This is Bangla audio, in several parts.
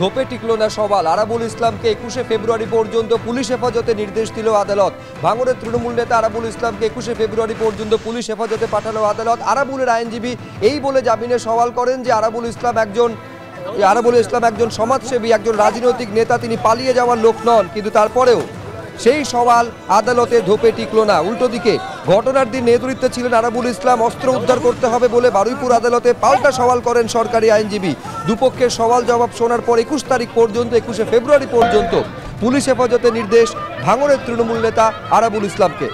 ধোপে টিকল না সওয়াল। আরাবুল ইসলামকে 21শে ফেব্রুয়ারি পর্যন্ত পুলিশ হেফাজতে নির্দেশ দিল আদালত। ভাঙড়ের তৃণমূল নেতা আরাবুল ইসলামকে 21শে ফেব্রুয়ারি পর্যন্ত পুলিশ হেফাজতে পাঠালো আদালত। আরাবুলের আইনজীবী এই বলে জামিনে সওয়াল করেন যে আরাবুল ইসলাম একজন সমাজসেবী, একজন রাজনৈতিক নেতা, তিনি পালিয়ে যাওয়ার লোক নন। কিন্তু তারপরেও সেই সওয়াল আদালতে ধোপে টিকল না। উল্টো দিকে ঘটনার দিন নেতৃত্বে ছিলেন আরাবুল ইসলাম। অস্ত্র উদ্ধার করতে হবে বলে বারুইপুর আদালতে পাল্টা সওয়াল করেন সরকারি আইনজীবী। দুপক্ষের সওয়াল জবাব শোনার পর 21 তারিখ পর্যন্ত 21শে ফেব্রুয়ারি পর্যন্ত পুলিশ হেফাজতে নির্দেশ ভাঙড়ের তৃণমূল নেতা আরাবুল ইসলামকে।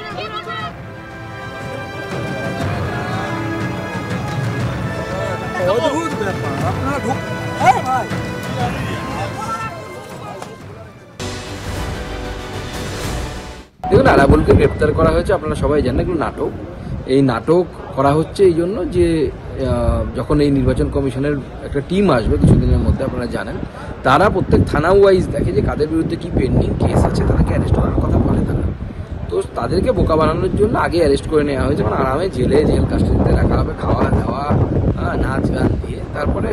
দেখুন, আরাবুলকে গ্রেপ্তার করা হয়েছে, আপনারা সবাই জানেন এগুলো নাটক। এই নাটক করা হচ্ছে এই জন্য যে যখন এই নির্বাচন কমিশনের একটা টিম আসবে কিছুদিনের মধ্যে, আপনারা জানেন, তারা প্রত্যেক থানা ওয়াইজ দেখে যে কাদের বিরুদ্ধে কি পেন্ডিং কেস আছে, তাদেরকে অ্যারেস্ট করার কথা বলে তারা। তো তাদেরকে বোকা বানানোর জন্য আগে অ্যারেস্ট করে নেওয়া হয়েছে, মানে আরামে জেল কাস্টডিতে রাখা হবে, খাওয়া দাওয়া নাচ গান দিয়ে, তারপরে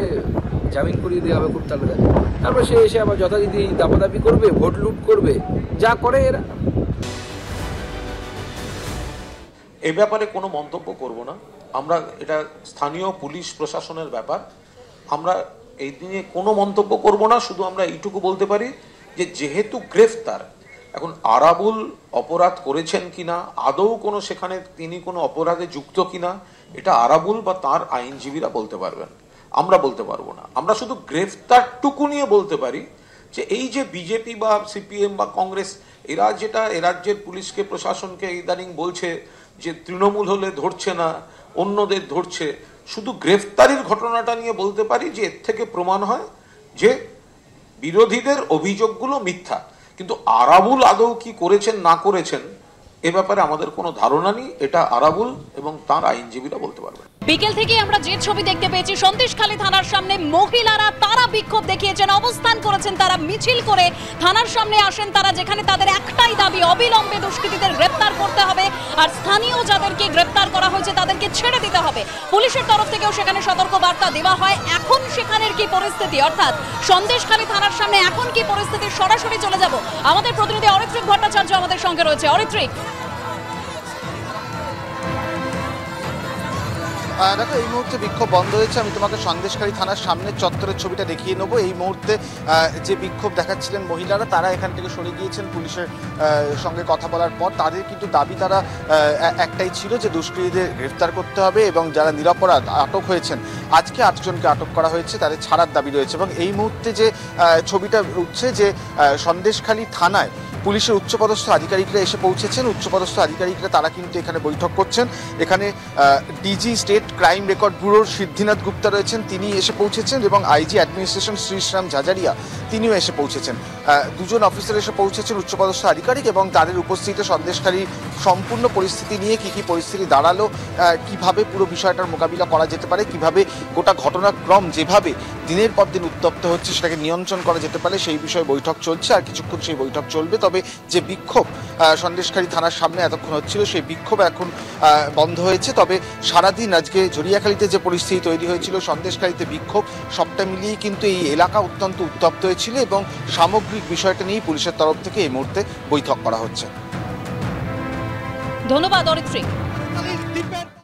জামিন করিয়ে দেওয়া হবে খুব তাড়াতাড়ি। তারপরে সে এসে আবার যথারীতি দাপাদাপি করবে, ভোট লুট করবে, যা করে এরা। এ ব্যাপারে কোনো মন্তব্য করব না আমরা, এটা স্থানীয় পুলিশ প্রশাসনের ব্যাপার। আমরা এই দিনে কোনো মন্তব্য করব না। শুধু আমরা এইটুকু বলতে পারি যে যেহেতু গ্রেফতার, এখন আরাবুল অপরাধ করেছেন কিনা, আদৌ কোনো সেখানে তিনি কোনো অপরাধে যুক্ত কিনা, এটা আরাবুল বা তার আইনজীবীরা বলতে পারবেন, আমরা বলতে পারবো না। আমরা শুধু গ্রেফতারটুকু নিয়ে বলতে পারি যে এই যে বিজেপি বা সিপিএম বা কংগ্রেস, এরা যেটা এ রাজ্যের পুলিশকে প্রশাসনকে ইদানিং বলছে যে তৃণমূল হলে ধরছে না, অন্যদের ধরছে, শুধু গ্রেফতারির ঘটনাটা নিয়ে বলতে পারি যে এর থেকে প্রমাণ হয় যে বিরোধীদের অভিযোগগুলো মিথ্যা। কিন্তু আরাবুল আদৌ কি করেছেন না করেছেন এ ব্যাপারে আমাদের কোনো ধারণা নেই। এটা আরাবুল এবং তার আইনজীবীরা বলতে পারবেন। বিকেল থেকে আমরা যে ছবি দেখতে পেয়েছি, সন্দেশখালী থানার সামনে মহিলারা তারা বিক্ষোভ দেখিয়েছেন, অবস্থান করেছেন, তারা মিছিল করে থানার সামনে আসেন। তারা যেখানে তাদের একটাই দাবি, অবিলম্বে দুষ্কৃতীদের গ্রেপ্তার করতে হবে, আর স্থানীয় যাদেরকে গ্রেপ্তার করা হয়েছে তাদেরকে ছেড়ে দিতে হবে। পুলিশের তরফ থেকেও সেখানে সতর্ক বার্তা দেওয়া হয়। এখন সেখানের কি পরিস্থিতি, অর্থাৎ সন্দেশখালী থানার সামনে এখন কি পরিস্থিতি, সরাসরি চলে যাব আমাদের প্রতিনিধি অরিত্রিক ভট্টাচার্য আমাদের সঙ্গে রয়েছে। অরিত্রিক, দেখো, এই মুহূর্তে বিক্ষোভ বন্ধ হয়েছে। আমি তোমাকে সন্দেশখালী থানার সামনে চত্বরের ছবিটা দেখিয়ে নেবো। এই মুহূর্তে যে বিক্ষোভ দেখাচ্ছিলেন মহিলারা, তারা এখান থেকে সরে গিয়েছেন পুলিশের সঙ্গে কথা বলার পর। তাদের কিন্তু দাবি তারা একটাই ছিল যে দুষ্কৃতীদের গ্রেফতার করতে হবে এবং যারা নিরপরাধ আটক হয়েছেন, আজকে 8 জনকে আটক করা হয়েছে, তাদের ছাড়ার দাবি রয়েছে। এবং এই মুহূর্তে যে ছবিটা উঠছে যে সন্দেশখালী থানায় পুলিশের উচ্চপদস্থ আধিকারিকরা এসে পৌঁছেছেন। উচ্চপদস্থ আধিকারিকরা তারা কিন্তু এখানে বৈঠক করছেন। এখানে ডিজি স্টেট ক্রাইম রেকর্ড ব্যুরোর সিদ্ধিনাথ গুপ্তা রয়েছেন, তিনি এসে পৌঁছেছেন, এবং আইজি অ্যাডমিনিস্ট্রেশন শ্রীশ্রাম ঝাঝারিয়া তিনিও এসে পৌঁছেছেন। দুজন অফিসার এসে পৌঁছেছেন, উচ্চপদস্থ আধিকারিক, এবং তাদের উপস্থিতিতে সন্দেশখালীর সম্পূর্ণ পরিস্থিতি নিয়ে কী পরিস্থিতি দাঁড়ালো, কিভাবে পুরো বিষয়টার মোকাবিলা করা যেতে পারে, কিভাবে গোটা ঘটনাক্রম যেভাবে দিনের পর দিন উত্তপ্ত হচ্ছে সেটাকে নিয়ন্ত্রণ করা যেতে পারে, সেই বিষয়ে বৈঠক চলছে। আর কিছুক্ষণ সেই বৈঠক চলবে। তবে যে বিক্ষোভ সন্দেশখালী থানার সামনে এতক্ষণ হচ্ছিল, সেই বিক্ষোভ এখন বন্ধ হয়েছে। তবে সারাদিন আজকে ঝরিয়াখালীতে যে পরিস্থিতি তৈরি হয়েছিল, সন্দেশখালীতে বিক্ষোভ, সবটা মিলিয়ে কিন্তু এই এলাকা অত্যন্ত উত্তপ্ত হয়েছিল, এবং সামগ্রিক বিষয়টা নিয়েই পুলিশের তরফ থেকে এই মুহূর্তে বৈঠক করা হচ্ছে। ধন্যবাদ অরিত্রিক।